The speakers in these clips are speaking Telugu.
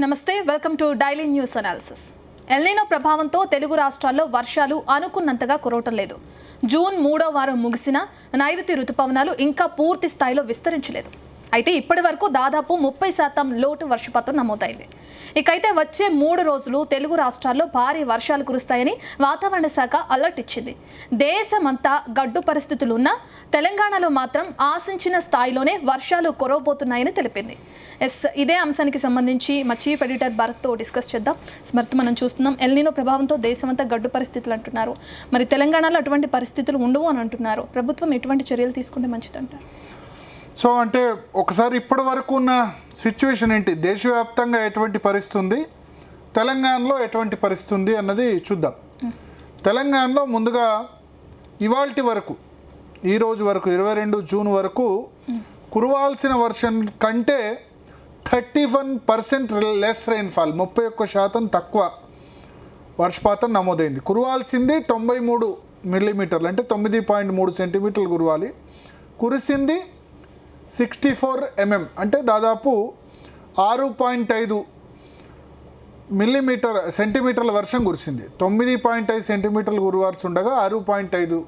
నమస్తే, welcome to daily news analysis. El Niño ప్రభావంతో తెలుగు రాష్ట్రాల్లో వర్షాలు అనుకున్నంతగా కురవటం లేదు. జూన్ 3వ వారం ముగిసినా నైరుతి రుతుపవనాలు ఇంకా పూర్తి స్థాయిలో విస్తరించలేదు. అయితే ఇప్పటి వరకు దాదాపు 30% లోటు వర్షపాతం నమోదైంది. ఇకైతే వచ్చే 3 రోజులు తెలుగు రాష్ట్రాల్లో భారీ వర్షాలు కురుస్తాయని వాతావరణ శాఖ అలర్ట్ ఇచ్చింది. దేశమంతా గడ్డు పరిస్థితులున్నా తెలంగాణలో మాత్రం ఆశించిన స్థాయిలోనే వర్షాలు కురవబోతున్నాయని తెలిపింది. ఇదే అంశానికి సంబంధించి మా చీఫ్ ఎడిటర్ భరత్తో డిస్కస్ చేద్దాం. స్మృతి, మనం చూస్తున్నాం ఎల్నినో ప్రభావంతో దేశమంతా గడ్డు పరిస్థితులు అంటున్నారు. మరి తెలంగాణలో అటువంటి పరిస్థితులు ఉండవు అని అంటున్నారు. ప్రభుత్వం ఎటువంటి చర్యలు తీసుకుంటే మంచిదంటారు? సో అంటే ఒకసారి ఇప్పటి వరకు ఉన్న సిచ్యువేషన్ ఏంటి, దేశవ్యాప్తంగా ఎటువంటి పరిస్థితి ఉంది, తెలంగాణలో ఎటువంటి పరిస్థితి ఉంది అన్నది చూద్దాం. తెలంగాణలో ముందుగా ఇవాల్టి వరకు, ఈరోజు వరకు 22 జూన్ వరకు కురవాల్సిన వర్షం కంటే 31% లెస్ రెయిన్ఫాల్, 31% తక్కువ వర్షపాతం నమోదైంది. కురవాల్సింది 93 మిల్లీమీటర్లు, అంటే 9.3 సెంటీమీటర్లు కురవాలి. కురిసింది 64 mm, అంటే దాదాపు 6.5 సెంటీమీటర్ల వర్షం కురిసింది. 9.5 సెంటీమీటర్లు కురవాల్సి ఉండగా 6.5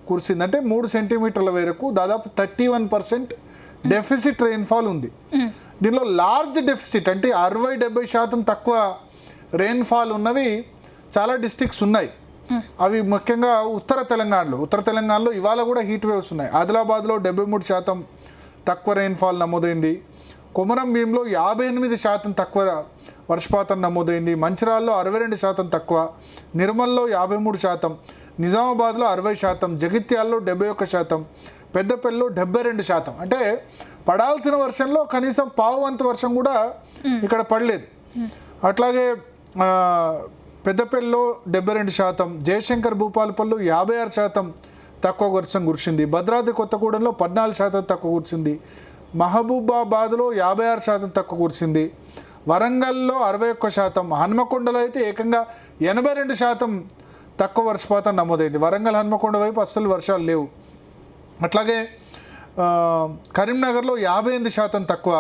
కురిసింది, అంటే 3 సెంటీమీటర్ల వరకు దాదాపు 31% డెఫిసిట్ రెయిన్ఫాల్ ఉంది. దీనిలో లార్జ్ డెఫిసిట్ అంటే 60-70% తక్కువ రెయిన్ఫాల్ ఉన్నవి చాలా డిస్ట్రిక్ట్స్ ఉన్నాయి. అవి ముఖ్యంగా ఉత్తర తెలంగాణలో ఇవాళ కూడా హీట్ వేవ్స్ ఉన్నాయి. ఆదిలాబాద్లో 73% తక్కువ రెయిన్ఫాల్ నమోదైంది. కొమరం భీంలో 58% తక్కువ వర్షపాతం నమోదైంది. మంచిర్యాలలో 62% తక్కువ, నిర్మల్లో 53%, నిజామాబాద్లో 60%, జగిత్యాలలో 71%, పెద్దపల్లిలో 72%. అంటే పడాల్సిన వర్షంలో కనీసం పావు వంతు వర్షం కూడా ఇక్కడ పడలేదు. అట్లాగే పెద్దపల్లిలో 72%, జయశంకర్ భూపాలపల్లిలో 56% తక్కువ వర్షం కురిసింది. భద్రాద్రి కొత్తగూడెంలో 14% తక్కువ కురిసింది. మహబూబాబాద్లో 56% తక్కువ కురిసింది. వరంగల్లో 61%, హన్మకొండలో అయితే ఏకంగా 82% తక్కువ వర్షపాతం నమోదైంది. వరంగల్ హన్మకొండ వైపు అస్సలు వర్షాలు లేవు. అట్లాగే కరీంనగర్లో 58% తక్కువ,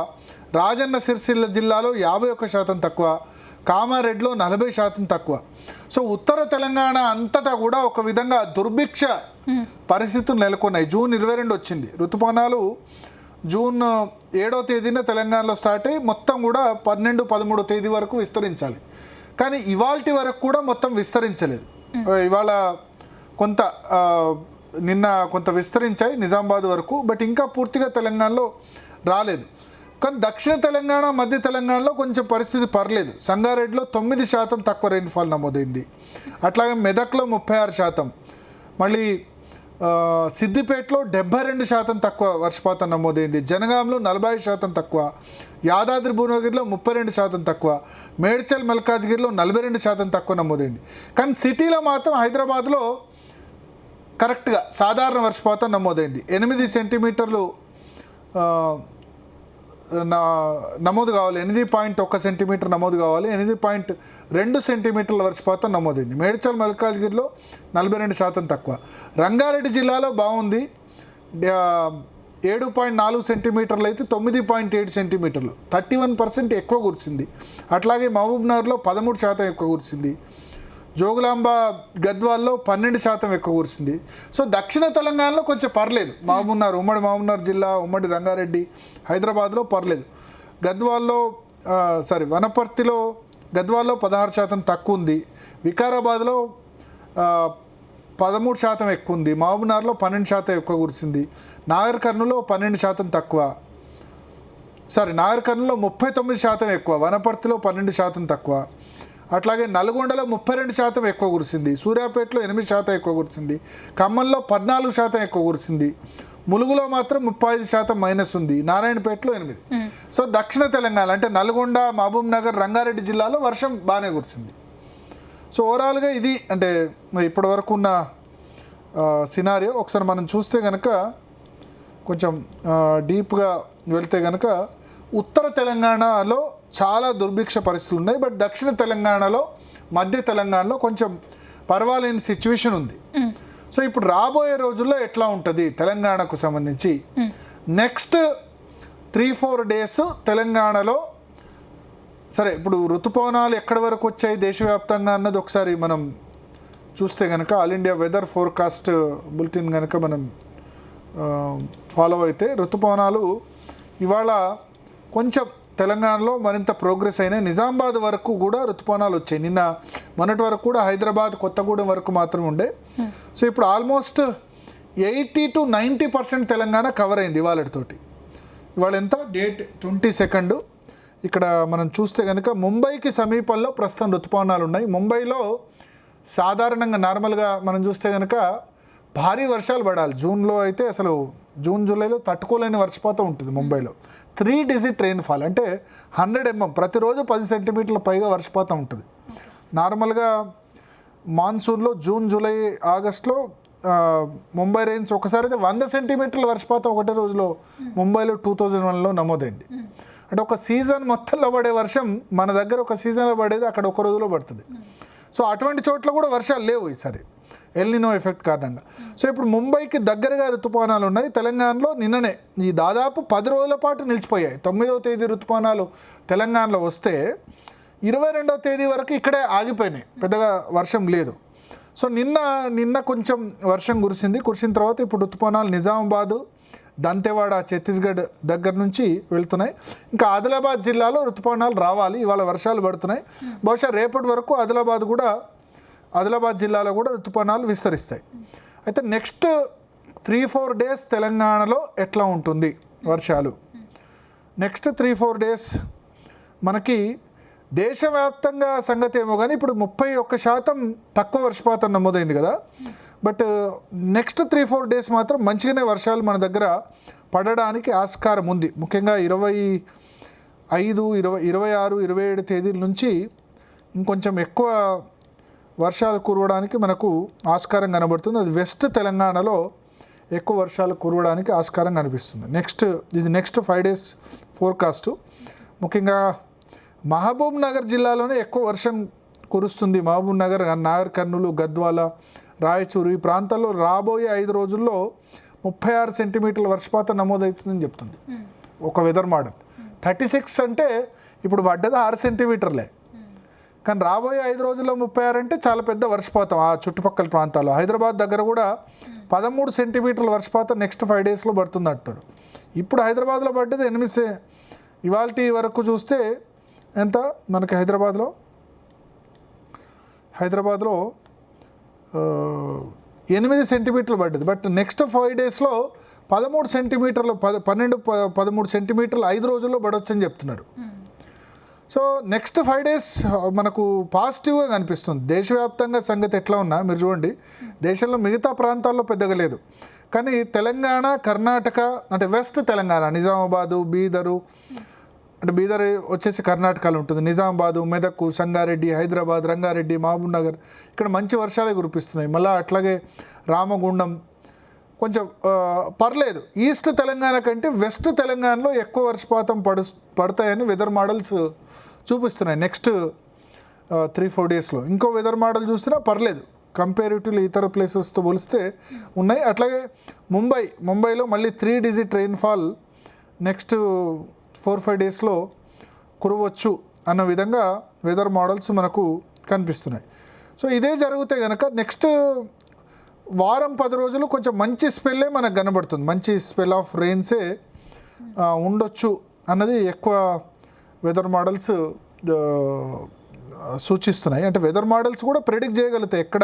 రాజన్న సిరిసిల్ల జిల్లాలో 51% తక్కువ, కామారెడ్డిలో 40% తక్కువ. సో ఉత్తర తెలంగాణ అంతటా కూడా ఒక విధంగా దుర్భిక్ష పరిస్థితులు నెలకొన్నాయి. జూన్ 22 వచ్చింది. ఋతుపవనాలు జూన్ 7వ తేదీన తెలంగాణలో స్టార్ట్ అయ్యి మొత్తం కూడా 12-13 తేదీ వరకు విస్తరించాలి. కానీ ఇవాల్టి వరకు కూడా మొత్తం విస్తరించలేదు. ఇవాళ కొంత నిన్న కొంత విస్తరించాయి నిజామాబాద్ వరకు, బట్ ఇంకా పూర్తిగా తెలంగాణలో రాలేదు. కానీ దక్షిణ తెలంగాణ, మధ్య తెలంగాణలో కొంచెం పరిస్థితి పర్లేదు. సంగారెడ్డిలో 9% తక్కువ రెయిన్ఫాల్ నమోదైంది. అట్లాగే మెదక్లో 36%, మళ్ళీ సిద్దిపేటలో 72% తక్కువ వర్షపాతం నమోదైంది. జనగాంలో 40% తక్కువ, యాదాద్రి భువనగిరిలో 32% తక్కువ, మేడ్చల్ మల్కాజ్గిరిలో 42% తక్కువ నమోదైంది. కానీ సిటీలో మాత్రం హైదరాబాద్లో కరెక్ట్గా సాధారణ వర్షపాతం నమోదైంది. 8 సెంటీమీటర్లు నమోదు కావాలి, 8.1 సెంటీమీటర్ నమోదు కావాలి, 8.2 సెంటీమీటర్ల వర్షపాతం నమోదైంది. మేడ్చల్ మల్కాజ్గిరిలో 42% తక్కువ. రంగారెడ్డి జిల్లాలో బాగుంది, 7.4 సెంటీమీటర్లు అయితే 9.7 సెంటీమీటర్లు, 31% ఎక్కువ కురిసింది. అట్లాగే మహబూబ్నగర్లో 13% ఎక్కువ కురిసింది. జోగులాంబ గద్వాల్లో 12% ఎక్కువ కురిసింది. సో దక్షిణ తెలంగాణలో కొంచెం పర్లేదు. ఉమ్మడి మహబూబ్నగర్ జిల్లా, ఉమ్మడి రంగారెడ్డి, హైదరాబాద్లో పర్లేదు. వనపర్తిలో గద్వాల్లో 16% తక్కువ ఉంది. వికారాబాద్లో 13% ఎక్కువ ఉంది. మహబూబ్నగర్లో 12% ఎక్కువ కురిసింది. నాగర్ కర్నూలులో 12% తక్కువ, నాగర్ కర్నూలులో 39% ఎక్కువ, వనపర్తిలో 12% తక్కువ. అట్లాగే నల్గొండలో 32% ఎక్కువ కురిసింది. సూర్యాపేటలో 8% ఎక్కువ కురిసింది. ఖమ్మంలో 14% ఎక్కువ కురిసింది. ములుగులో మాత్రం 35% మైనస్ ఉంది. నారాయణపేటలో 8. సో దక్షిణ తెలంగాణ అంటే నల్గొండ, మహబూబ్ నగర్, రంగారెడ్డి జిల్లాలో వర్షం బాగానే కురిసింది. సో ఓవరాల్గా ఇది అంటే ఇప్పటి వరకు ఉన్న సినారియో. ఒకసారి మనం చూస్తే కనుక, కొంచెం డీప్గా వెళ్తే కనుక ఉత్తర తెలంగాణలో చాలా దుర్భిక్ష పరిస్థితులు ఉన్నాయి. బట్ దక్షిణ తెలంగాణలో, మధ్య తెలంగాణలో కొంచెం పర్వాలేని సిచ్యువేషన్ ఉంది. సో ఇప్పుడు రాబోయే రోజుల్లో ఎట్లా ఉంటుంది తెలంగాణకు సంబంధించి, నెక్స్ట్ 3-4 డేస్ తెలంగాణలో సరే, ఇప్పుడు ఋతుపవనాలు ఎక్కడి వరకు వచ్చాయి దేశవ్యాప్తంగా అన్నది ఒకసారి మనం చూస్తే కనుక All India weather forecast bulletin కనుక మనం ఫాలో అయితే ఋతుపవనాలు ఇవాళ కొంచెం తెలంగాణలో మరింత ప్రోగ్రెస్ అయినాయి. నిజామాబాద్ వరకు కూడా ఋతుపవనాలు వచ్చాయి. నిన్న మొన్నటి వరకు కూడా హైదరాబాద్ కొత్తగూడెం వరకు మాత్రమే ఉండే. సో ఇప్పుడు ఆల్మోస్ట్ 80 to 90% తెలంగాణ కవర్ అయింది ఇవాళతోటి. ఇవాళ ఎంత డేట్ 22. ఇక్కడ మనం చూస్తే కనుక ముంబైకి సమీపంలో ప్రస్తుతం ఋతుపవనాలు ఉన్నాయి. ముంబైలో సాధారణంగా నార్మల్గా మనం చూస్తే కనుక భారీ వర్షాలు పడాలి. జూన్లో అయితే అసలు జూన్ జూలైలో తట్టుకోలేని వర్షపాతం ఉంటుంది ముంబైలో. 3 digit రెయిన్ఫాల్ అంటే 100 mm, ప్రతిరోజు 10 సెంటీమీటర్ల పైగా వర్షపాతం ఉంటుంది. నార్మల్గా మాన్సూన్లో జూన్ జూలై ఆగస్టులో ముంబై రెయిన్స్ ఒకసారి అయితే 100 సెంటీమీటర్ల వర్షపాతం ఒకటే రోజులో ముంబైలో 2001లో నమోదైంది. అంటే ఒక సీజన్ మొత్తంలో పడే వర్షం మన దగ్గర ఒక సీజన్లో పడేది అక్కడ ఒక రోజులో పడుతుంది. సో అటువంటి చోట్ల కూడా వర్షాలు లేవు ఈసారి ఎల్నినో ఎఫెక్ట్ కారణంగా. సో ఇప్పుడు ముంబైకి దగ్గరగా ఋతుపవనాలు ఉన్నాయి. తెలంగాణలో నిన్ననే ఈ దాదాపు 10 రోజుల పాటు నిలిచిపోయాయి. 9వ తేదీ ఋతుపవనాలు తెలంగాణలో వస్తే 22వ తేదీ వరకు ఇక్కడే ఆగిపోయినాయి, పెద్దగా వర్షం లేదు. సో నిన్న కొంచెం వర్షం కురిసిన తర్వాత ఇప్పుడు ఋతుపవనాలు నిజామాబాదు, దంతెవాడ, ఛత్తీస్గఢ్ దగ్గర నుంచి వెళ్తున్నాయి. ఇంకా ఆదిలాబాద్ జిల్లాలో ఋతుపవనాలు రావాలి. ఇవాళ వర్షాలు పడుతున్నాయి. బహుశా రేపటి వరకు ఆదిలాబాద్ జిల్లాలో కూడా ఋతుపవనాలు విస్తరిస్తాయి. అయితే నెక్స్ట్ 3-4 days తెలంగాణలో ఎట్లా ఉంటుంది వర్షాలు? నెక్స్ట్ 3-4 days మనకి దేశవ్యాప్తంగా సంగతి ఏమో కానీ ఇప్పుడు 31% తక్కువ వర్షపాతం నమోదైంది కదా. బట్ నెక్స్ట్ 3-4 days మాత్రం మంచిగానే వర్షాలు మన దగ్గర పడడానికి ఆస్కారం ఉంది. ముఖ్యంగా 25, 26, 27 తేదీల నుంచి ఇంకొంచెం ఎక్కువ వర్షాలు కురవడానికి మనకు ఆస్కారం కనబడుతుంది. అది వెస్ట్ తెలంగాణలో ఎక్కువ వర్షాలు కురవడానికి ఆస్కారం కనిపిస్తుంది. Next 5 days ఫోర్కాస్టు. ముఖ్యంగా మహబూబ్ నగర్ జిల్లాలోనే ఎక్కువ వర్షం కురుస్తుంది. మహబూబ్ నగర్, నాగర్ కర్నూలు, గద్వాల, రాయచూరు ఈ ప్రాంతాల్లో రాబోయే 5 రోజుల్లో 36 సెంటీమీటర్ల వర్షపాతం నమోదవుతుందని చెప్తుంది ఒక వెదర్ మోడల్. 36 అంటే ఇప్పుడు పడ్డది 6 సెంటీమీటర్లే, కానీ రాబోయే 5 రోజుల్లో 36 అంటే చాలా పెద్ద వర్షపాతం ఆ చుట్టుపక్కల ప్రాంతాల్లో. హైదరాబాద్ దగ్గర కూడా 13 సెంటీమీటర్ల వర్షపాతం నెక్స్ట్ 5 daysలో పడుతుంది అంటారు. ఇప్పుడు హైదరాబాద్లో పడ్డది 8. ఇవాల్టి వరకు చూస్తే ఎంత మనకి హైదరాబాద్లో 8 సెంటీమీటర్లు పడ్డది. బట్ నెక్స్ట్ 5 daysలో 13 సెంటీమీటర్లు, 13 సెంటీమీటర్లు 5 రోజుల్లో పడవచ్చని చెప్తున్నారు. సో నెక్స్ట్ 5 days మనకు పాజిటివ్గా కనిపిస్తుంది. దేశవ్యాప్తంగా సంగతి ఎట్లా ఉన్నా మీరు చూడండి, దేశంలో మిగతా ప్రాంతాల్లో పెద్దగా లేదు, కానీ తెలంగాణ, కర్ణాటక అంటే వెస్ట్ తెలంగాణ, నిజామాబాదు, బీదరు, అంటే బీదర్ వచ్చేసి కర్ణాటకలో ఉంటుంది, నిజామాబాదు, మెదక్, సంగారెడ్డి, హైదరాబాద్, రంగారెడ్డి, మహబూబ్ నగర్ ఇక్కడ మంచి వర్షాలే కురిపిస్తున్నాయి. మళ్ళీ అట్లాగే రామగుండం కొంచెం పర్లేదు. ఈస్ట్ తెలంగాణ కంటే వెస్ట్ తెలంగాణలో ఎక్కువ వర్షపాతం పడతాయని వెదర్ మోడల్స్ చూపిస్తున్నాయి నెక్స్ట్ 3-4 daysలో. ఇంకో వెదర్ మోడల్ చూసినా పర్లేదు, కంపేరిటివ్లీ ఇతర ప్లేసెస్తో పోలిస్తే ఉన్నాయి. అట్లాగే ముంబైలో మళ్ళీ 3 digit రెయిన్ఫాల్ నెక్స్ట్ 4-5 daysలో కురవచ్చు అన్న విధంగా వెదర్ మోడల్స్ మనకు కనిపిస్తున్నాయి. సో ఇదే జరిగితే కనుక నెక్స్ట్ వారం 10 రోజులు కొంచెం మంచి స్పెల్లే మనకు కనబడుతుంది. మంచి స్పెల్ ఆఫ్ రెయిన్సే ఉండొచ్చు అన్నది ఎక్కువ వెదర్ మోడల్స్ సూచిస్తున్నాయి. అంటే వెదర్ మోడల్స్ కూడా ప్రెడిక్ట్ చేయగలుగుతాయి ఎక్కడ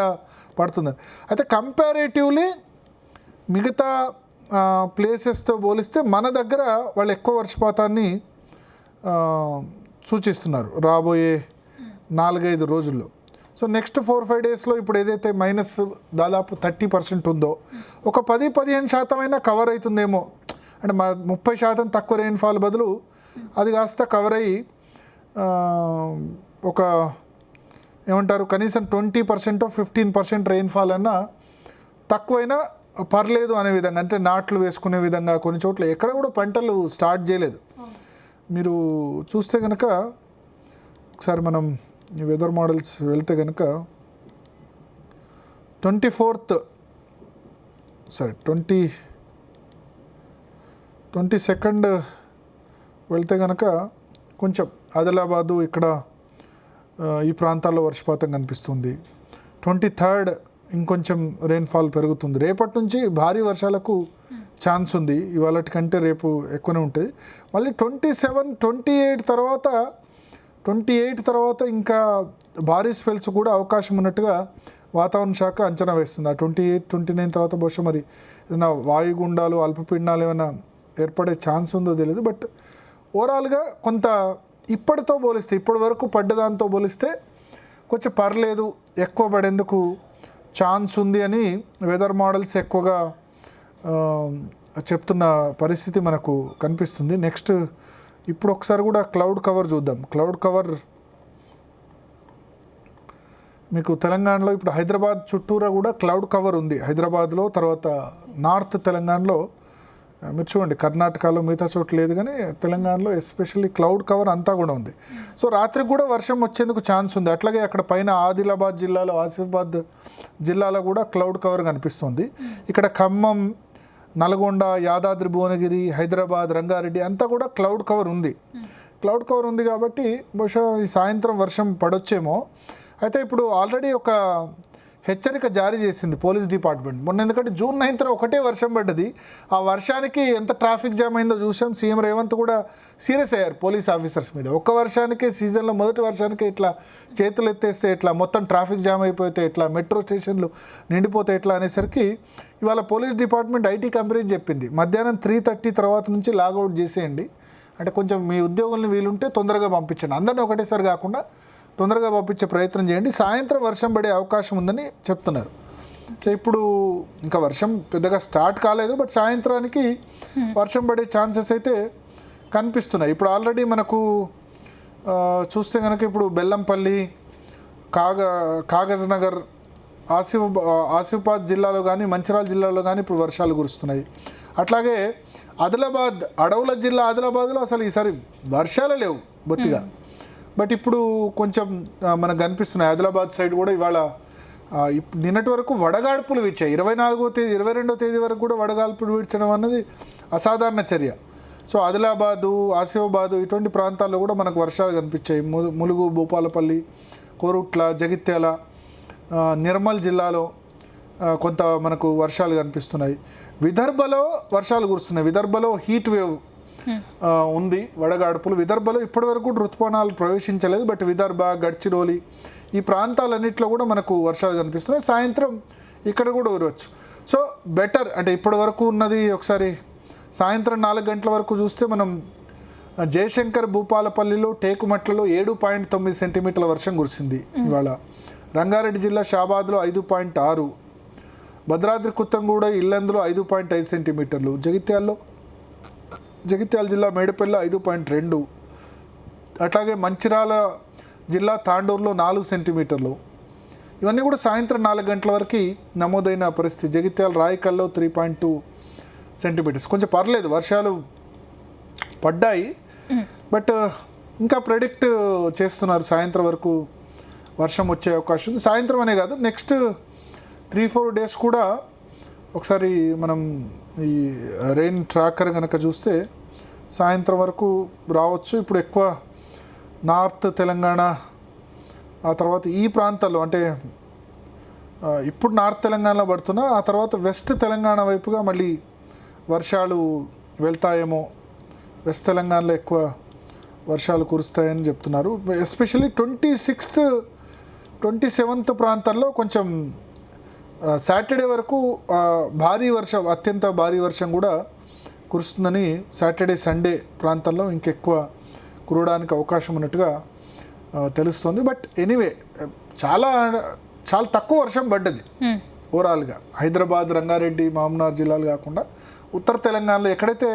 పడుతుందని. అయితే కంపారేటివ్లీ మిగతా ప్లేసెస్తో పోలిస్తే మన దగ్గర వాళ్ళు ఎక్కువ వర్షపాతాన్ని సూచిస్తున్నారు రాబోయే 4-5 రోజుల్లో. సో నెక్స్ట్ 4-5 daysలో ఇప్పుడు ఏదైతే మైనస్ దాదాపు 30% ఉందో ఒక 10-15% అయినా కవర్ అవుతుందేమో. అంటే 30% తక్కువ రెయిన్ఫాల్ బదులు అది కాస్త కవర్ అయ్యి ఒక ఏమంటారు కనీసం 20% 15% రెయిన్ఫాల్ అన్నా తక్కువైనా పర్లేదు అనే విధంగా, అంటే నాట్లు వేసుకునే విధంగా. కొన్ని చోట్ల ఎక్కడ కూడా పంటలు స్టార్ట్ చేయలేదు. మీరు చూస్తే కనుక ఒకసారి మనం ఈ వెదర్ మోడల్స్ వెళ్తే కనుక 22nd వెళ్తే కనుక కొంచెం ఆదిలాబాదు ఇక్కడ ఈ ప్రాంతాల్లో వర్షపాతం కనిపిస్తుంది. 23rd ఇంకొంచెం రెయిన్ఫాల్ పెరుగుతుంది. రేపటి నుంచి భారీ వర్షాలకు ఛాన్స్ ఉంది. ఇవాళ కంటే రేపు ఎక్కువనే ఉంటుంది. మళ్ళీ 27, 28 తర్వాత ఇంకా భారీ స్పెల్స్ కూడా అవకాశం ఉన్నట్టుగా వాతావరణ శాఖ అంచనా వేస్తుంది. ఆ 28, 29 తర్వాత బహుశా మరి ఏదైనా వాయుగుండాలు అల్పపీడనాలు ఏమైనా ఏర్పడే ఛాన్స్ ఉందో తెలియదు. బట్ ఓవరాల్గా కొంత ఇప్పటితో పోలిస్తే, ఇప్పటి వరకు పడ్డదాంతో పోలిస్తే కొంచెం పర్లేదు, ఎక్కువ పడేందుకు ఛాన్స్ ఉంది అని వెదర్ మోడల్స్ ఎక్కువగా చెప్తున్న పరిస్థితి మనకు కనిపిస్తుంది. నెక్స్ట్ ఇప్పుడు ఒకసారి కూడా క్లౌడ్ కవర్ చూద్దాం. క్లౌడ్ కవర్ మీకు తెలంగాణలో ఇప్పుడు హైదరాబాద్ చుట్టూరా కూడా క్లౌడ్ కవర్ ఉంది. హైదరాబాద్లో, తర్వాత నార్త్ తెలంగాణలో మీరు చూడండి, కర్ణాటకలో మిగతా చోట్ల లేదు, కానీ తెలంగాణలో ఎస్పెషల్లీ క్లౌడ్ కవర్ అంతా కూడా ఉంది. సో రాత్రికి కూడా వర్షం వచ్చేందుకు ఛాన్స్ ఉంది. అట్లాగే అక్కడ పైన ఆదిలాబాద్ జిల్లాలో, ఆసిఫాబాద్ జిల్లాలో కూడా క్లౌడ్ కవర్ కనిపిస్తుంది. ఇక్కడ ఖమ్మం, నల్గొండ, యాదాద్రి భువనగిరి, హైదరాబాద్, రంగారెడ్డి అంతా కూడా క్లౌడ్ కవర్ ఉంది. క్లౌడ్ కవర్ ఉంది కాబట్టి బహుశా ఈ సాయంత్రం వర్షం పడొచ్చేమో. అయితే ఇప్పుడు ఆల్రెడీ ఒక హెచ్చరిక జారీ చేసింది పోలీస్ డిపార్ట్మెంట్ మొన్న. ఎందుకంటే June 9th ఒకటే వర్షం పడ్డది. ఆ వర్షానికి ఎంత ట్రాఫిక్ జామ్ అయిందో చూసాం. సీఎం రేవంత్ కూడా సీరియస్ అయ్యారు పోలీస్ ఆఫీసర్స్ మీద. ఒక్క వర్షానికే, సీజన్లో మొదటి వర్షానికే ఇట్లా చేతులు ఎత్తేస్తే ఎట్లా, మొత్తం ట్రాఫిక్ జామ్ అయిపోతే ఎట్లా, మెట్రో స్టేషన్లు నిండిపోతే ఎట్లా అనేసరికి ఇవాళ పోలీస్ డిపార్ట్మెంట్ ఐటీ కంపెనీ చెప్పింది, మధ్యాహ్నం 3:30 తర్వాత నుంచి లాగౌట్ చేసేయండి. అంటే కొంచెం మీ ఉద్యోగుల్ని వీలుంటే తొందరగా పంపించండి, అందరినీ ఒకటేసారి కాకుండా తొందరగా పంపించే ప్రయత్నం చేయండి. సాయంత్రం వర్షం పడే అవకాశం ఉందని చెప్తున్నారు. సో ఇప్పుడు ఇంకా వర్షం పెద్దగా స్టార్ట్ కాలేదు, బట్ సాయంత్రానికి వర్షం పడే ఛాన్సెస్ అయితే కనిపిస్తున్నాయి. ఇప్పుడు ఆల్రెడీ మనకు చూస్తే కనుక ఇప్పుడు బెల్లంపల్లి, కాగజ్ నగర్, ఆసిఫాబాద్ జిల్లాలో కానీ, మంచిర్యాల జిల్లాలో కానీ ఇప్పుడు వర్షాలు కురుస్తున్నాయి. అట్లాగే ఆదిలాబాద్, అడవుల జిల్లా ఆదిలాబాద్లో అసలు ఈసారి వర్షాలు లేవు బొత్తిగా. బట్ ఇప్పుడు కొంచెం మనకు కనిపిస్తున్నాయి. ఆదిలాబాద్ సైడ్ కూడా ఇవాళ నిన్నటి వరకు వడగాడ్పులు వీచాయి. 24వ తేదీ, 22వ తేదీ వరకు కూడా వడగాడ్పులు వీడ్చడం అన్నది అసాధారణ చర్య. సో ఆదిలాబాదు, ఆసిఫాబాదు ఇటువంటి ప్రాంతాల్లో కూడా మనకు వర్షాలు కనిపించాయి. ములుగు, భూపాలపల్లి, కోరుట్ల, జగిత్యాల, నిర్మల్ జిల్లాలో కొంత మనకు వర్షాలు కనిపిస్తున్నాయి. విదర్భలో వర్షాలు కురుస్తున్నాయి. విదర్భలో హీట్ వేవ్ ఉంది, వడగాడుపులు. విదర్భలో ఇప్పటివరకు ఋతుపవనాలు ప్రవేశించలేదు, బట్ విదర్భ, గడ్చిరోలి ఈ ప్రాంతాలన్నింటిలో కూడా మనకు వర్షాలు కనిపిస్తున్నాయి. సాయంత్రం ఇక్కడ కూడా కురవచ్చు. సో బెటర్ అంటే ఇప్పటి వరకు ఉన్నది ఒకసారి సాయంత్రం 4 గంటల వరకు చూస్తే మనం జయశంకర్, భూపాలపల్లిలో, టేకుమట్లలో 7.9 సెంటీమీటర్ల వర్షం కురిసింది ఇవాళ. రంగారెడ్డి జిల్లా షాబాద్లో 5.6, భద్రాద్రి కొత్తగూడ, ఇల్లందులో 5.5 సెంటీమీటర్లు, జగిత్యాల జిల్లా మేడిపల్లిలో 5.2, అట్లాగే మంచిర్యాల జిల్లా తాండూరులో 4 సెంటీమీటర్లు. ఇవన్నీ కూడా సాయంత్రం 4 గంటల వరకు నమోదైన పరిస్థితి. జగిత్యాల రాయకల్లో 3.2 సెంటీమీటర్స్. కొంచెం పర్లేదు, వర్షాలు పడ్డాయి, బట్ ఇంకా ప్రెడిక్ట్ చేస్తున్నారు సాయంత్రం వరకు వర్షం వచ్చే అవకాశం ఉంది. సాయంత్రం అనే కాదు, నెక్స్ట్ 3-4 డేస్ కూడా ఒకసారి మనం ఈ రెయిన్ ట్రాకర్ కనుక చూస్తే సాయంత్రం వరకు రావచ్చు. ఇప్పుడు ఎక్కువ నార్త్ తెలంగాణ, ఆ తర్వాత ఈ ప్రాంతాల్లో, అంటే ఇప్పుడు నార్త్ తెలంగాణలో పడుతున్నా, ఆ తర్వాత వెస్ట్ తెలంగాణ వైపుగా మళ్ళీ వర్షాలు వెళ్తాయేమో. వెస్ట్ తెలంగాణలో ఎక్కువ వర్షాలు కురుస్తాయని చెప్తున్నారు. ఎస్పెషల్లీ 26th, 27th ప్రాంతాల్లో కొంచెం సాటర్డే వరకు భారీ వర్షం, అత్యంత భారీ వర్షం కూడా కురుస్తుందని, సాటర్డే సండే ప్రాంతాల్లో ఇంకెక్కువ కురవడానికి అవకాశం ఉన్నట్టుగా తెలుస్తుంది. బట్ ఎనీవే చాలా తక్కువ వర్షం పడ్డది ఓవరాల్గా. హైదరాబాద్, రంగారెడ్డి, మహబూబ్నగర్ జిల్లాలు కాకుండా ఉత్తర తెలంగాణలో ఎక్కడైతే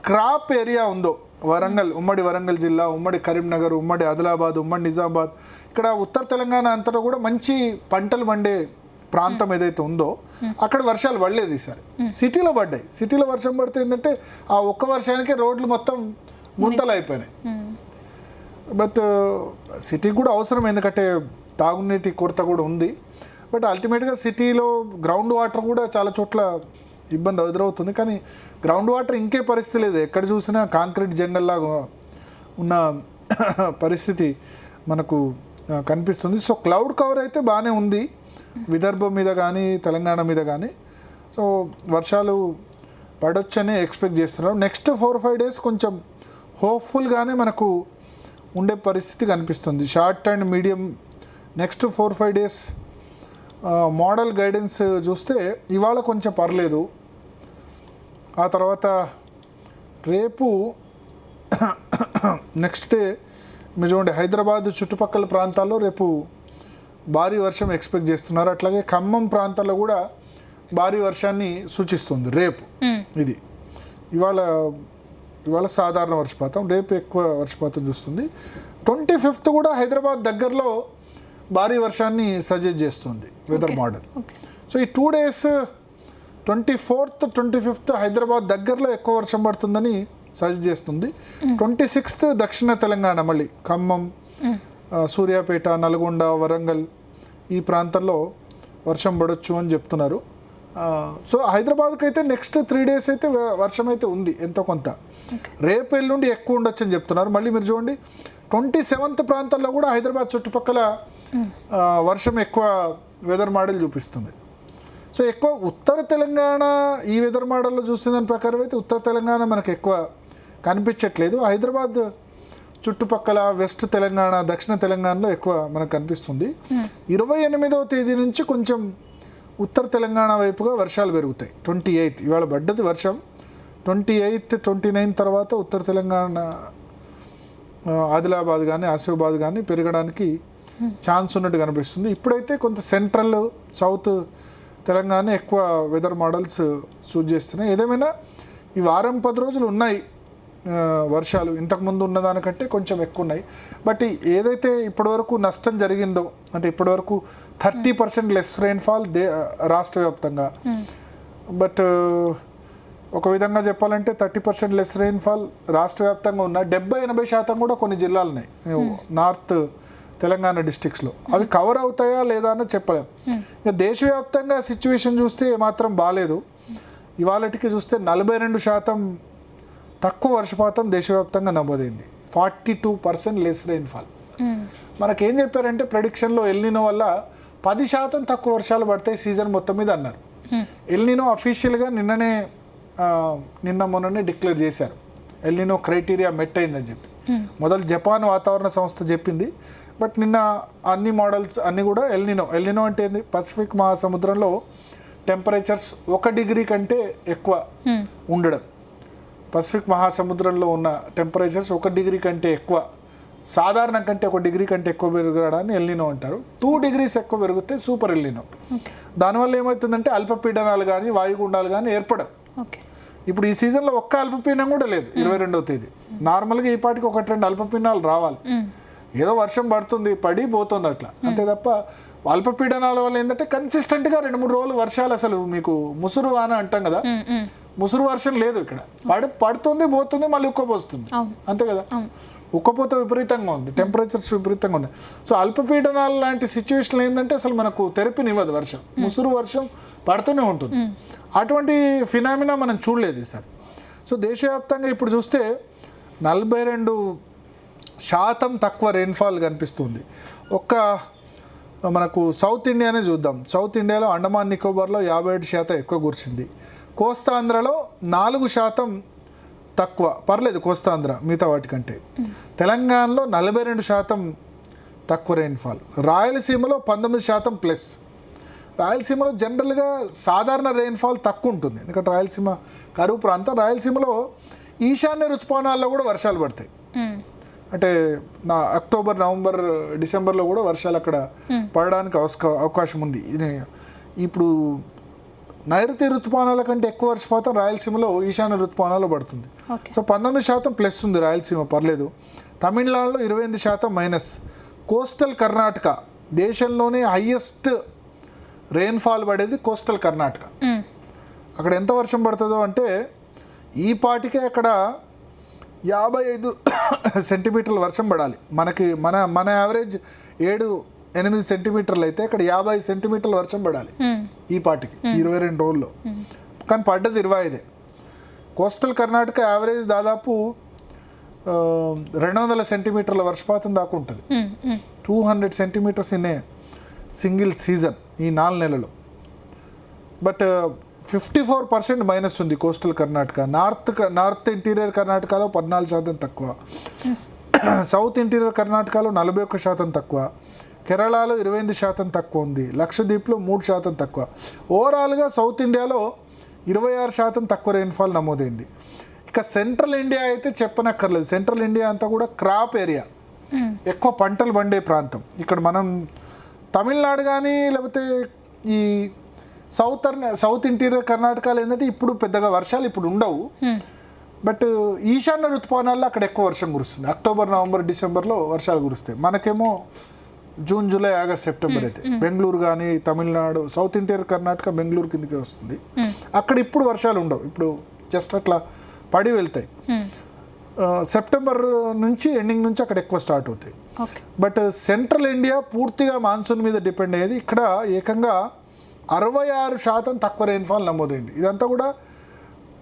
క్రాప్ ఏరియా ఉందో, వరంగల్, ఉమ్మడి వరంగల్ జిల్లా, ఉమ్మడి కరీంనగర్, ఉమ్మడి ఆదిలాబాద్, ఉమ్మడి నిజామాబాద్, ఇక్కడ ఉత్తర తెలంగాణ అంతటా కూడా మంచి పంటలు పండే ప్రాంతం ఏదైతే ఉందో అక్కడ వర్షాలు పడలేదు ఈసారి. సిటీలో పడ్డాయి. సిటీలో వర్షం పడితే ఏంటంటే ఆ ఒక్క వర్షానికే రోడ్లు మొత్తం గుంతలు అయిపోయినాయి. బట్ సిటీ కూడా అవసరం, ఎందుకంటే తాగునీటి కొరత కూడా ఉంది. బట్ అల్టిమేట్గా సిటీలో గ్రౌండ్ వాటర్ కూడా చాలా చోట్ల ఇబ్బంది ఎదురవుతుంది. కానీ గ్రౌండ్ వాటర్ ఇంకే పరిస్థితి లేదు. ఎక్కడ చూసినా కాంక్రీట్ జంగల్లాగా ఉన్న పరిస్థితి మనకు కనిపిస్తుంది. సో క్లౌడ్ కవర్ అయితే బాగానే ఉంది విదర్భ మీద కానీ తెలంగాణ మీద కానీ. సో వర్షాలు పడొచ్చని ఎక్స్పెక్ట్ చేస్తున్నారు. నెక్స్ట్ 4-5 డేస్ కొంచెం హోప్ఫుల్గానే మనకు ఉండే పరిస్థితి కనిపిస్తుంది. Short and medium next 4-5 days model guidance చూస్తే ఇవాళ కొంచెం పర్లేదు. ఆ తర్వాత రేపు నెక్స్ట్ డే మీరు చూడండి హైదరాబాద్ చుట్టుపక్కల ప్రాంతాల్లో రేపు భారీ వర్షం ఎక్స్పెక్ట్ చేస్తున్నారు. అట్లాగే ఖమ్మం ప్రాంతాల్లో కూడా భారీ వర్షాన్ని సూచిస్తుంది రేపు. ఇది ఇవాళ సాధారణ వర్షపాతం, రేపు ఎక్కువ వర్షపాతం చూస్తుంది. 25th కూడా హైదరాబాద్ దగ్గరలో భారీ వర్షాన్ని సజెస్ట్ చేస్తుంది వెదర్ మోడల్. సో ఈ 2 డేస్ 24th 25th హైదరాబాద్ దగ్గరలో ఎక్కువ వర్షం పడుతుందని సజెస్ట్ చేస్తుంది. 26th దక్షిణ తెలంగాణ మళ్ళీ ఖమ్మం, సూర్యాపేట, నల్గొండ, వరంగల్ ఈ ప్రాంతాల్లో వర్షం పడవచ్చు అని చెప్తున్నారు. సో హైదరాబాద్కి అయితే నెక్స్ట్ 3 డేస్ అయితే వర్షం అయితే ఉంది ఎంతో కొంత. రేపు ఎల్లుండి ఎక్కువ ఉండొచ్చు అని చెప్తున్నారు. మళ్ళీ మీరు చూడండి 27th ప్రాంతాల్లో కూడా హైదరాబాద్ చుట్టుపక్కల వర్షం ఎక్కువ వెదర్ మోడల్ చూపిస్తుంది. సో ఎక్కువ ఉత్తర తెలంగాణ ఈ వెదర్ మోడల్లో చూసిన దాని ప్రకారం అయితే ఉత్తర తెలంగాణ మనకు ఎక్కువ కనిపించట్లేదు. హైదరాబాద్ చుట్టుపక్కల వెస్ట్ తెలంగాణ, దక్షిణ తెలంగాణలో ఎక్కువ మనకు కనిపిస్తుంది. 28వ తేదీ నుంచి కొంచెం ఉత్తర తెలంగాణ వైపుగా వర్షాలు పెరుగుతాయి. 28 ఇవాళ పడ్డది వర్షం. 28, 29 తర్వాత ఉత్తర తెలంగాణ ఆదిలాబాద్ కానీ ఆసిఫాబాద్ కానీ పెరగడానికి ఛాన్స్ ఉన్నట్టు కనిపిస్తుంది. ఇప్పుడైతే కొంత సెంట్రల్ సౌత్ తెలంగాణ ఎక్కువ వెదర్ మోడల్స్ సూచిస్తున్నాయి. ఏదేమైనా ఈ వారం 10 రోజులు ఉన్నాయి వర్షాలు, ఇంతకుముందు ఉన్నదానికంటే కొంచెం ఎక్కువ ఉన్నాయి. బట్ ఏదైతే ఇప్పటివరకు నష్టం జరిగిందో అంటే ఇప్పటివరకు 30% లెస్ రెయిన్ఫాల్ రాష్ట్ర వ్యాప్తంగా. బట్ ఒక విధంగా చెప్పాలంటే 30% లెస్ రెయిన్ఫాల్ రాష్ట్ర వ్యాప్తంగా ఉన్న 70-80% కూడా కొన్ని జిల్లాలు ఉన్నాయి నార్త్ తెలంగాణ డిస్ట్రిక్ట్స్లో. అవి కవర్ అవుతాయా లేదా అని చెప్పలేము. ఇక దేశవ్యాప్తంగా సిచ్యువేషన్ చూస్తే ఏమాత్రం బాగాలేదు. ఇవాళకి చూస్తే 42% తక్కువ వర్షపాతం దేశవ్యాప్తంగా నమోదైంది. 42% లెస్ రెయిన్ఫాల్. మనకేం చెప్పారంటే ప్రెడిక్షన్లో ఎల్నినో వల్ల 10% తక్కువ వర్షాలు పడతాయి సీజన్ మొత్తం మీద అన్నారు. ఎల్నినో అఫీషియల్గా నిన్న మొన్ననే డిక్లేర్ చేశారు. ఎల్నినో క్రైటీరియా మెట్ అయిందని చెప్పి మొదలు జపాన్ వాతావరణ సంస్థ చెప్పింది. బట్ నిన్న అన్ని మోడల్స్ అన్నీ కూడా ఎల్నినో అంటే ఏంది, పసిఫిక్ మహాసముద్రంలో టెంపరేచర్స్ 1 డిగ్రీ కంటే ఎక్కువ ఉండడం. పసిఫిక్ మహాసముద్రంలో ఉన్న టెంపరేచర్స్ 1 డిగ్రీ కంటే ఎక్కువ, సాధారణం కంటే 1 డిగ్రీ కంటే ఎక్కువ పెరగడాన్ని ఎల్నినో అంటారు. 2 degrees ఎక్కువ పెరిగితే సూపర్ ఎల్నినో. దానివల్ల ఏమవుతుందంటే అల్పపీడనాలు కానీ వాయుగుండాలు కానీ ఏర్పడవు. ఇప్పుడు ఈ సీజన్లో ఒక్క అల్పపీడనం కూడా లేదు. 22వ తేదీ నార్మల్గా ఈ పాటికి 1-2 అల్పపీడనాలు రావాలి. ఏదో వర్షం పడుతుంది, పడి పోతుంది అట్లా అంతే తప్ప అల్పపీడనాల వల్ల ఏంటంటే కన్సిస్టెంట్గా 2-3 రోజులు వర్షాలు, అసలు మీకు ముసురు వాన అంటాం కదా, ముసురు వర్షం లేదు ఇక్కడ. పడుతుంది పోతుంది మళ్ళీ ఉక్కపోస్తుంది అంతే కదా. ఉక్కపోత విపరీతంగా ఉంది, టెంపరేచర్స్ విపరీతంగా ఉన్నాయి. సో అల్పపీడనాలు లాంటి సిచ్యువేషన్లు ఏంటంటే అసలు మనకు తెరపినివ్వదు వర్షం, ముసురు వర్షం పడుతూనే ఉంటుంది. అటువంటి ఫినామినా మనం చూడలేదు ఈసారి. సో దేశవ్యాప్తంగా ఇప్పుడు చూస్తే 42% తక్కువ రెయిన్ఫాల్ కనిపిస్తుంది. మనకు సౌత్ ఇండియానే చూద్దాం. సౌత్ ఇండియాలో అండమాన్ నికోబార్లో 57% ఎక్కువ కురిసింది. కోస్తాంధ్రలో 4% తక్కువ, పర్లేదు కోస్తాంధ్ర మిగతా వాటికంటే. తెలంగాణలో 42% తక్కువ రెయిన్ఫాల్. రాయలసీమలో 19% ప్లస్. రాయలసీమలో జనరల్గా సాధారణ రెయిన్ఫాల్ తక్కువ ఉంటుంది, ఎందుకంటే రాయలసీమ కరువు ప్రాంతం. రాయలసీమలో ఈశాన్య ఋతుపవనాల్లో కూడా వర్షాలు పడతాయి. అంటే అక్టోబర్, నవంబర్, డిసెంబర్లో కూడా వర్షాలు అక్కడ పడడానికి అవకాశం ఉంది. ఇప్పుడు నైరుతి ఋతుపవనాల కంటే ఎక్కువ వర్షపాతం రాయలసీమలో ఈశాన్య ఋతుపవనాల్లో పడుతుంది. సో 19% ప్లస్ ఉంది రాయలసీమ, పర్లేదు. తమిళనాడులో 28% మైనస్. కోస్టల్ కర్ణాటక దేశంలోనే హైయెస్ట్ రెయిన్ఫాల్ పడేది కోస్టల్ కర్ణాటక. అక్కడ ఎంత వర్షం పడుతుందో అంటే ఈ పాటికే అక్కడ 55 సెంటీమీటర్ల వర్షం పడాలి. మన యావరేజ్ 7-8 సెంటీమీటర్లు అయితే అక్కడ 50 సెంటీమీటర్ల వర్షం పడాలి ఈ పాటికి 22 రోజుల్లో. కానీ పడ్డది 25. కోస్టల్ కర్ణాటక యావరేజ్ దాదాపు 200 సెంటీమీటర్ల వర్షపాతం దాకా ఉంటుంది. 200 centimetres in a single season ఈ 4 నెలలు. బట్ 54% మైనస్ ఉంది కోస్టల్ కర్ణాటక. నార్త్ ఇంటీరియర్ కర్ణాటకలో 14% తక్కువ, సౌత్ ఇంటీరియర్ కర్ణాటకలో 41% తక్కువ, కేరళలో 28% తక్కువ ఉంది, లక్షద్వీప్లో 3% తక్కువ. ఓవరాల్గా సౌత్ ఇండియాలో 26% తక్కువ రెయిన్ఫాల్ నమోదైంది. ఇక సెంట్రల్ ఇండియా అయితే చెప్పనక్కర్లేదు. సెంట్రల్ ఇండియా అంతా కూడా క్రాప్ ఏరియా, ఎక్కువ పంటలు పండే ప్రాంతం. ఇక్కడ మనం తమిళనాడు కానీ లేకపోతే ఈ సౌత్ ఇంటీరియర్ కర్ణాటకలో ఏంటంటే ఇప్పుడు పెద్దగా వర్షాలు ఇప్పుడు ఉండవు. బట్ ఈశాన్య ఋతుపవనాల్లో అక్కడ ఎక్కువ వర్షం కురుస్తుంది. అక్టోబర్, నవంబర్, డిసెంబర్లో వర్షాలు కురుస్తాయి. మనకేమో జూన్, జూలై, ఆగస్ట్, సెప్టెంబర్ అయితే. బెంగళూరు కానీ తమిళనాడు, సౌత్ ఇంటీరియర్ కర్ణాటక బెంగళూరు కిందకే వస్తుంది. అక్కడ ఇప్పుడు వర్షాలు ఉండవు, ఇప్పుడు జస్ట్ అట్లా పడి వెళ్తాయి. సెప్టెంబర్ నుంచి ఎండింగ్ నుంచి అక్కడ ఎక్కువ స్టార్ట్ అవుతాయి. బట్ సెంట్రల్ ఇండియా పూర్తిగా మాన్సూన్ మీద డిపెండ్ అయ్యేది. ఇక్కడ ఏకంగా 66% తక్కువ రెయిన్ఫాల్ నమోదైంది. ఇదంతా కూడా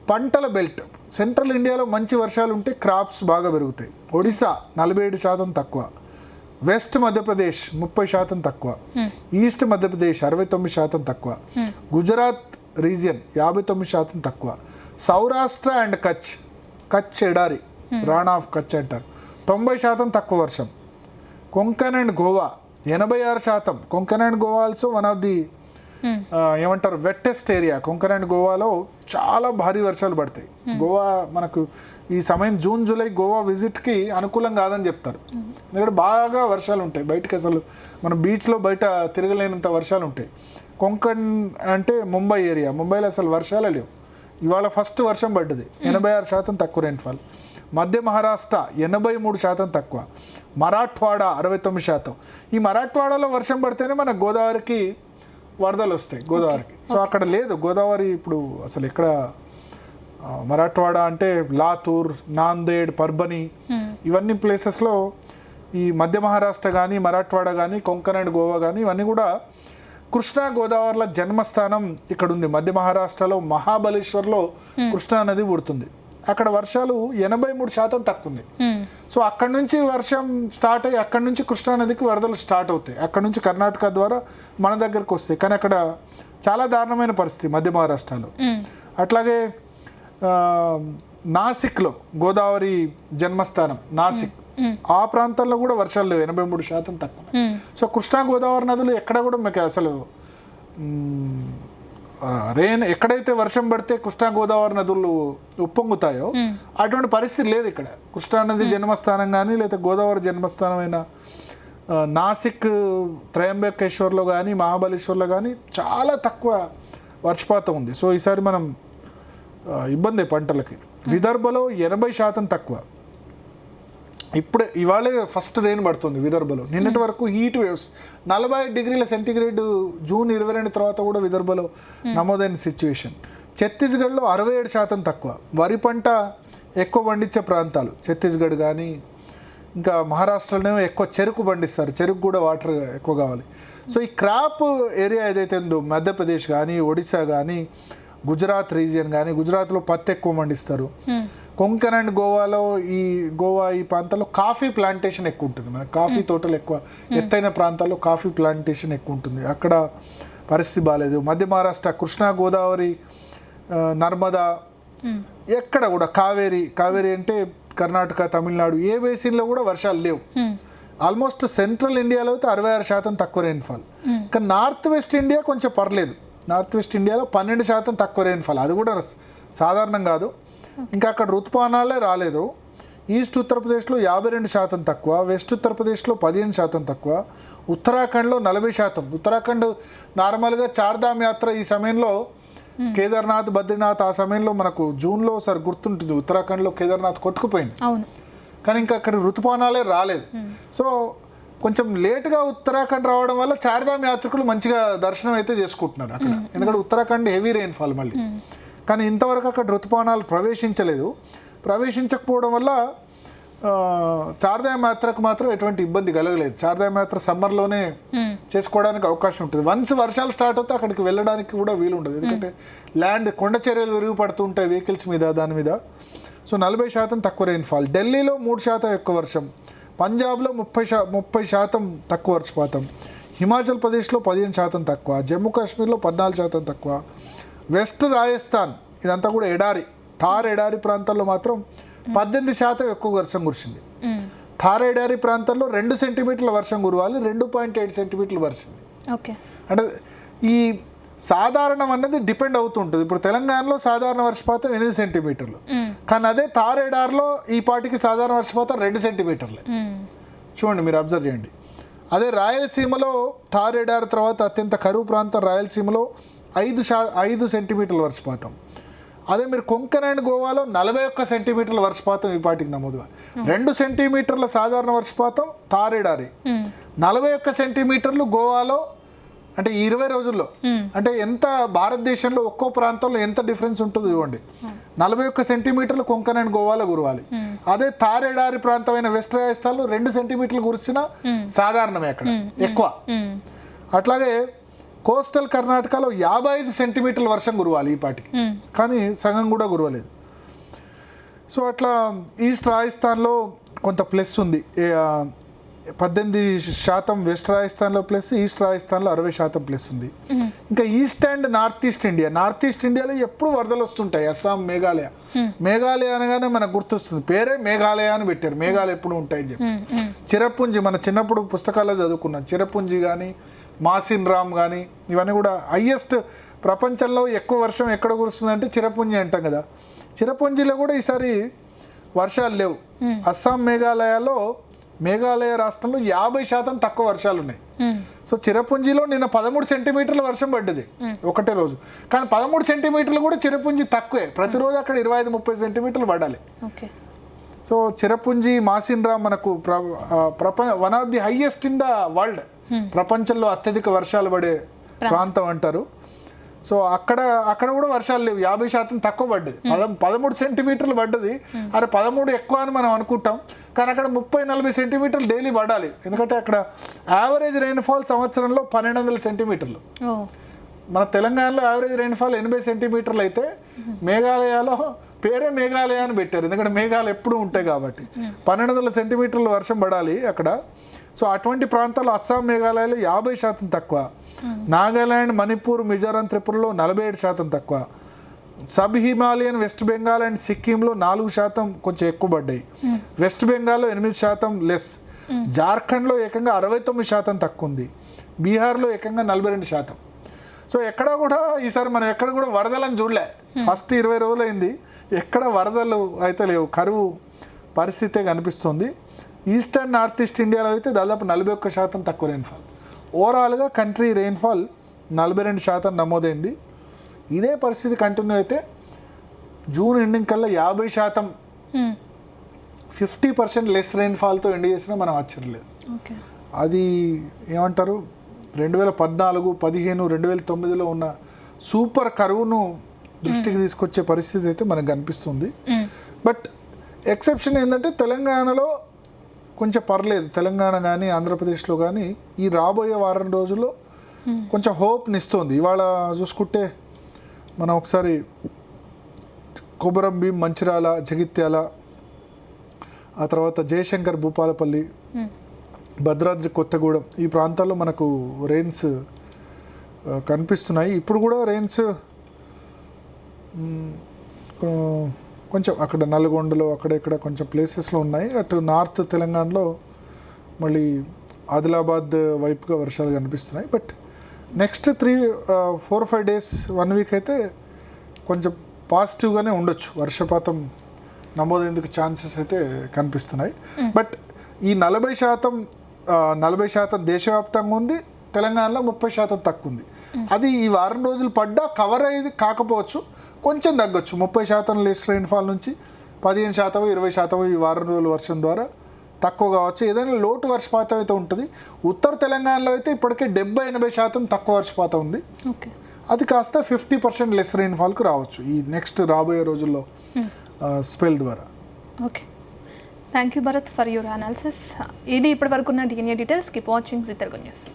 పంటల బెల్ట్. సెంట్రల్ ఇండియాలో మంచి వర్షాలు ఉంటే క్రాప్స్ బాగా పెరుగుతాయి. ఒడిశా 47% తక్కువ, వెస్ట్ మధ్యప్రదేశ్ 30% తక్కువ, ఈస్ట్ మధ్యప్రదేశ్ 69% తక్కువ, గుజరాత్ రీజియన్ 59% తక్కువ, సౌరాష్ట్ర అండ్ కచ్ ఎడారి, రాణా ఆఫ్ కచ్ అంటారు, 90% తక్కువ వర్షం. Konkan and Goa 86%. Konkan and Goa also one of the ఏమంటారు వెట్టెస్ట్ ఏరియా. కొంకన్ అండ్ గోవాలో చాలా భారీ వర్షాలు పడతాయి. గోవా మనకు ఈ సమయం జూన్, జూలై గోవా విజిట్కి అనుకూలం కాదని చెప్తారు. ఎందుకంటే బాగా వర్షాలు ఉంటాయి, బయటకు అసలు మన బీచ్లో బయట తిరగలేనంత వర్షాలు ఉంటాయి. కొంకన్ అంటే ముంబై ఏరియా, ముంబైలో అసలు వర్షాలే లేవు. ఇవాళ ఫస్ట్ వర్షం పడ్డది, 86% తక్కువ రెయిన్ఫాల్. మధ్య మహారాష్ట్ర 83% తక్కువ, మరాఠ్వాడా 69%. ఈ మరాఠ్వాడాలో వర్షం పడితేనే మన గోదావరికి వరదలు వస్తాయి, గోదావరికి. సో అక్కడ లేదు గోదావరి ఇప్పుడు అసలు ఎక్కడ. మరాఠ్వాడా అంటే లాతూర్, నాందేడ్, పర్బని ఇవన్నీ ప్లేసెస్లో ఈ మధ్య మహారాష్ట్ర కానీ మరాఠ్వాడా కానీ కొంకన్ అండ్ గోవా కానీ ఇవన్నీ కూడా కృష్ణా గోదావరిల జన్మస్థానం ఇక్కడ ఉంది. మధ్య మహారాష్ట్రలో మహాబలేశ్వర్లో కృష్ణా నది పుడుతుంది. అక్కడ వర్షాలు 83% తక్కువ ఉంది. సో అక్కడ నుంచి వర్షం స్టార్ట్ అయ్యి అక్కడ నుంచి కృష్ణానదికి వరదలు స్టార్ట్ అవుతాయి. అక్కడ నుంచి కర్ణాటక ద్వారా మన దగ్గరకు వస్తాయి. కానీ అక్కడ చాలా దారుణమైన పరిస్థితి మధ్య మహారాష్ట్రలో. అట్లాగే నాసిక్లో గోదావరి జన్మస్థానం నాసిక్, ఆ ప్రాంతాల్లో కూడా వర్షాలు లేవు, 83% తక్కువ. సో కృష్ణా గోదావరి నదులు ఎక్కడ కూడా మీకు అసలు ఎక్కడైతే వర్షం పడితే కృష్ణా గోదావరి నదులు ఉప్పొంగుతాయో అటువంటి పరిస్థితి లేదు ఇక్కడ. కృష్ణా నది జన్మస్థానం కానీ లేదా గోదావరి జన్మస్థానమైన నాసిక్, త్రయంబకేశ్వర్లో కానీ మహాబలేశ్వర్లో కానీ చాలా తక్కువ వర్షపాతం ఉంది. సో ఈసారి మనం ఇబ్బంది పంటలకి. విదర్భలో 80% తక్కువ. ఇవాళే ఫస్ట్ రెయిన్ పడుతుంది విదర్భలో. నిన్నటి వరకు హీట్ వేవ్స్ 40 డిగ్రీల సెంటీగ్రేడ్ జూన్ 22 తర్వాత కూడా విదర్భలో నమోదైన సిచ్యువేషన్. ఛత్తీస్గఢ్లో 67% తక్కువ. వరి పంట ఎక్కువ పండించే ప్రాంతాలు ఛత్తీస్గఢ్ కానీ ఇంకా మహారాష్ట్రలోనే ఎక్కువ చెరుకు పండిస్తారు. చెరుకు కూడా వాటర్ ఎక్కువ కావాలి. సో ఈ క్రాప్ ఏరియా ఏదైతే ఉందో మధ్యప్రదేశ్ కానీ ఒడిశా కానీ గుజరాత్ రీజియన్ కానీ, గుజరాత్లో పత్తి ఎక్కువ పండిస్తారు. కొంకన్ అండ్ గోవాలో ఈ ప్రాంతాల్లో కాఫీ ప్లాంటేషన్ ఎక్కువ ఉంటుంది. మన కాఫీ తోటలు ఎక్కువ, ఎత్తైన ప్రాంతాల్లో కాఫీ ప్లాంటేషన్ ఎక్కువ ఉంటుంది. అక్కడ పరిస్థితి బాగాలేదు. మధ్య మహారాష్ట్ర కృష్ణా గోదావరి, నర్మదా, ఎక్కడ కూడా కావేరి అంటే కర్ణాటక, తమిళనాడు ఏ బేసిన్లో కూడా వర్షాలు లేవు. ఆల్మోస్ట్ సెంట్రల్ ఇండియాలో అయితే 66% తక్కువ రెయిన్ఫాల్. కానీ నార్త్ వెస్ట్ ఇండియా కొంచెం పర్లేదు. నార్త్ వెస్ట్ ఇండియాలో 12% తక్కువ రెయిన్ఫాల్, అది కూడా సాధారణం కాదు. ఇంకా అక్కడ ఋతుపవనాలే రాలేదు. ఈస్ట్ ఉత్తరప్రదేశ్లో 52% తక్కువ, వెస్ట్ ఉత్తరప్రదేశ్లో 15% తక్కువ, ఉత్తరాఖండ్లో 40%. ఉత్తరాఖండ్ నార్మల్గా చార్ధామ్ యాత్ర ఈ సమయంలో కేదార్నాథ్, బద్రీనాథ్ ఆ సమయంలో మనకు జూన్లో ఒకసారి గుర్తుంటుంది, ఉత్తరాఖండ్లో కేదార్నాథ్ కొట్టుకుపోయింది. కానీ ఇంకా అక్కడ ఋతుపవనాలే రాలేదు. సో కొంచెం లేటుగా ఉత్తరాఖండ్ రావడం వల్ల చార్ధామ్ యాత్రికులు మంచిగా దర్శనం అయితే చేసుకుంటున్నారు అక్కడ. ఎందుకంటే ఉత్తరాఖండ్ హెవీ రెయిన్ఫాల్ మళ్ళీ. కానీ ఇంతవరకు అక్కడ ఋతుపవనాలు ప్రవేశించకపోవడం వల్ల చార్ధామ్ యాత్రకు మాత్రం ఎటువంటి ఇబ్బంది కలగలేదు. చార్ధామ్ యాత్ర సమ్మర్లోనే చేసుకోవడానికి అవకాశం ఉంటుంది. వన్స్ వర్షాలు స్టార్ట్ అవుతే అక్కడికి వెళ్ళడానికి కూడా వీలు ఉండదు. ఎందుకంటే ల్యాండ్ కొండ చర్యలు విరిగి పడుతూ ఉంటాయి వెహికల్స్ మీద, దాని మీద. సో 40% తక్కువ రెయిన్ఫాల్. ఢిల్లీలో 3% ఎక్కువ వర్షం, పంజాబ్లో 30% తక్కువ వర్షపాతం, హిమాచల్ ప్రదేశ్లో 15% తక్కువ, జమ్మూ కాశ్మీర్లో 14% తక్కువ, వెస్ట్ రాజస్థాన్ ఇదంతా కూడా ఎడారి, థార్ ఎడారి ప్రాంతాల్లో మాత్రం 18% ఎక్కువ వర్షం కురిసింది. థార్ ఎడారి ప్రాంతాల్లో 2 సెంటీమీటర్ల వర్షం కురవాలి, 2.7 సెంటీమీటర్లు వర్షింది. ఓకే, అంటే ఈ సాధారణం అన్నది డిపెండ్ అవుతుంటుంది. ఇప్పుడు తెలంగాణలో సాధారణ వర్షపాతం 8 సెంటీమీటర్లు, కానీ అదే థార్ ఎడారిలో ఈ పాటికి సాధారణ వర్షపాతం 2 సెంటీమీటర్లే. చూడండి, మీరు అబ్జర్వ్ చేయండి. అదే రాయలసీమలో థార్ ఎడారి తర్వాత అత్యంత కరువు ప్రాంతం రాయలసీమలో 5 సెంటీమీటర్ల వర్షపాతం. అదే మీరు కొంకణ్ అండ్ గోవాలో 41 సెంటీమీటర్ల వర్షపాతం ఈ పాటికి నమోదుగా. 2 సెంటీమీటర్ల సాధారణ వర్షపాతం థార్ ఎడారి, 41 సెంటీమీటర్లు గోవాలో. అంటే ఈ 20 రోజుల్లో అంటే ఎంత భారతదేశంలో ఒక్కో ప్రాంతంలో ఎంత డిఫరెన్స్ ఉంటుందో చూడండి. 41 సెంటీమీటర్లు కొంకణ్ అండ్ గోవాలో కురవాలి. అదే థార్ ఎడారి ప్రాంతమైన వెస్ట్ రాజస్థాన్లో 2 సెంటీమీటర్లు కురిసినా సాధారణమే అక్కడ ఎక్కువ. అట్లాగే కోస్టల్ కర్ణాటకలో 55 సెంటీమీటర్ల వర్షం కురవాలి ఈ పాటికి, కానీ సగం కూడా కురవలేదు. సో అట్లా ఈస్ట్ రాజస్థాన్లో కొంత ప్లస్ ఉంది, 18% వెస్ట్ రాజస్థాన్లో ప్లస్, ఈస్ట్ రాజస్థాన్లో 60% ప్లస్ ఉంది. ఇంకా ఈస్ట్ అండ్ నార్త్ ఈస్ట్ ఇండియాలో ఎప్పుడు వరదలు వస్తుంటాయి. అస్సాం, మేఘాలయ అనగానే మనకు గుర్తొస్తుంది, పేరే మేఘాలయ అని పెట్టారు, మేఘాలు ఎప్పుడు ఉంటాయని చెప్పి. చిరపుంజి మన చిన్నప్పుడు పుస్తకాల్లో చదువుకున్నాం, చిరపుంజి కానీ మాసిన్ రామ్ కానీ ఇవన్నీ కూడా హయ్యెస్ట్ ప్రపంచంలో ఎక్కువ వర్షం ఎక్కడ కురుస్తుందంటే చిరపుంజి అంటాం కదా. చిరపుంజిలో కూడా ఈసారి వర్షాలు లేవు. అస్సాం, మేఘాలయ రాష్ట్రంలో 50% తక్కువ వర్షాలు ఉన్నాయి. సో చిరపుంజిలో నిన్న 13 సెంటీమీటర్ల వర్షం పడ్డది ఒకటే రోజు, కానీ 13 సెంటీమీటర్లు కూడా చిరపుంజి తక్కువే. ప్రతిరోజు అక్కడ 25-30 సెంటీమీటర్లు పడాలి. సో చిరపుంజి, మాసిన్ రామ్ మనకు one of the highest in the world, ప్రపంచంలో అత్యధిక వర్షాలు పడే ప్రాంతం అంటారు. సో అక్కడ కూడా వర్షాలు లేవు, 50% తక్కువ పడ్డది. 13 సెంటీమీటర్లు పడ్డది. అరే 13 ఎక్కువ అని మనం అనుకుంటాం, కానీ అక్కడ 30-40 సెంటీమీటర్లు డైలీ పడాలి. ఎందుకంటే అక్కడ యావరేజ్ రెయిన్ఫాల్ సంవత్సరంలో 1200 సెంటీమీటర్లు. మన తెలంగాణలో యావరేజ్ రెయిన్ఫాల్ 80 సెంటీమీటర్లు అయితే మేఘాలయలో పేరే మేఘాలయ అని పెట్టారు, ఎందుకంటే మేఘాలు ఎప్పుడు ఉంటాయి కాబట్టి. 1200 సెంటీమీటర్లు వర్షం పడాలి అక్కడ. సో అటువంటి ప్రాంతాల్లో అస్సాం, మేఘాలయలో 50% తక్కువ, నాగాలాండ్, మణిపూర్, మిజోరాం, త్రిపురలో 47% తక్కువ, sub Himalayan West Bengal and సిక్కింలో 4% కొంచెం ఎక్కువ పడ్డాయి, వెస్ట్ బెంగాల్లో 8% లెస్, జార్ఖండ్లో ఏకంగా 69% తక్కువ ఉంది, బీహార్లో ఏకంగా 42%. సో ఎక్కడ కూడా ఈసారి మనం ఎక్కడ కూడా వరదలను చూడలే. ఫస్ట్ 20 రోజులు అయింది, ఎక్కడ వరదలు అయితే లేవు, కరువు పరిస్థితే కనిపిస్తుంది. ఈస్ట్ అండ్ నార్త్ ఈస్ట్ ఇండియాలో అయితే దాదాపు 41% తక్కువ రెయిన్ఫాల్. ఓవరాల్గా కంట్రీ రెయిన్ఫాల్ 42% నమోదైంది. ఇదే పరిస్థితి కంటిన్యూ అయితే జూన్ ఎండింగ్ కల్లా 50%, 50% లెస్ రెయిన్ఫాల్తో ఎండ్ చేసినా మనం ఆశ్చర్యలేదు. అది ఏమంటారు, 2014, 2015, 2009లో ఉన్న సూపర్ కరువును దృష్టికి తీసుకొచ్చే పరిస్థితి అయితే మనకు కనిపిస్తుంది. బట్ ఎక్సెప్షన్ ఏంటంటే తెలంగాణలో కొంచెం పర్లేదు, తెలంగాణ కానీ ఆంధ్రప్రదేశ్లో కానీ ఈ రాబోయే వారం రోజుల్లో కొంచెం హోప్ని ఇస్తుంది. ఇవాళ చూసుకుంటే మనం ఒకసారి కొమరం భీం, మంచిర్యాల, జగిత్యాల, ఆ తర్వాత జయశంకర్, భూపాలపల్లి, భద్రాద్రి కొత్తగూడెం ఈ ప్రాంతాల్లో మనకు రెయిన్స్ కనిపిస్తున్నాయి. ఇప్పుడు కూడా రెయిన్స్ కొంచెం అక్కడ నల్గొండలో అక్కడ ఇక్కడ కొంచెం ప్లేసెస్లో ఉన్నాయి. అటు నార్త్ తెలంగాణలో మళ్ళీ ఆదిలాబాద్ వైపుగా వర్షాలు కనిపిస్తున్నాయి. బట్ నెక్స్ట్ 4-5 డేస్ 1 వీక్ అయితే కొంచెం పాజిటివ్గానే ఉండొచ్చు, వర్షపాతం నమోదేందుకు ఛాన్సెస్ అయితే కనిపిస్తున్నాయి. బట్ ఈ 40% దేశవ్యాప్తంగా ఉంది, తెలంగాణలో 30% తక్కువ ఉంది. అది ఈ వారం రోజులు పడ్డా కవర్ అయ్యేది కాకపోవచ్చు, కొంచెం తగ్గొచ్చు. 30% లెస్ రెయిన్ఫాల్ నుంచి 15%, 20% ఈ వారం రోజుల వర్షం ద్వారా తక్కువ కావచ్చు. ఏదైనా లోటు వర్షపాతం అయితే ఉంటుంది. ఉత్తర తెలంగాణలో అయితే ఇప్పటికే 70-80% తక్కువ వర్షపాతం ఉంది. అది కాస్త 50% లెస్ రెయిన్ఫాల్కి రావచ్చు ఈ నెక్స్ట్ రాబోయే రోజుల్లో స్పెల్ ద్వారా. Okay, thank you Bharat for your analysis. ఇది ఇప్పటి వరకు ఉన్న DNA details. Keep watching Zee Telugu news.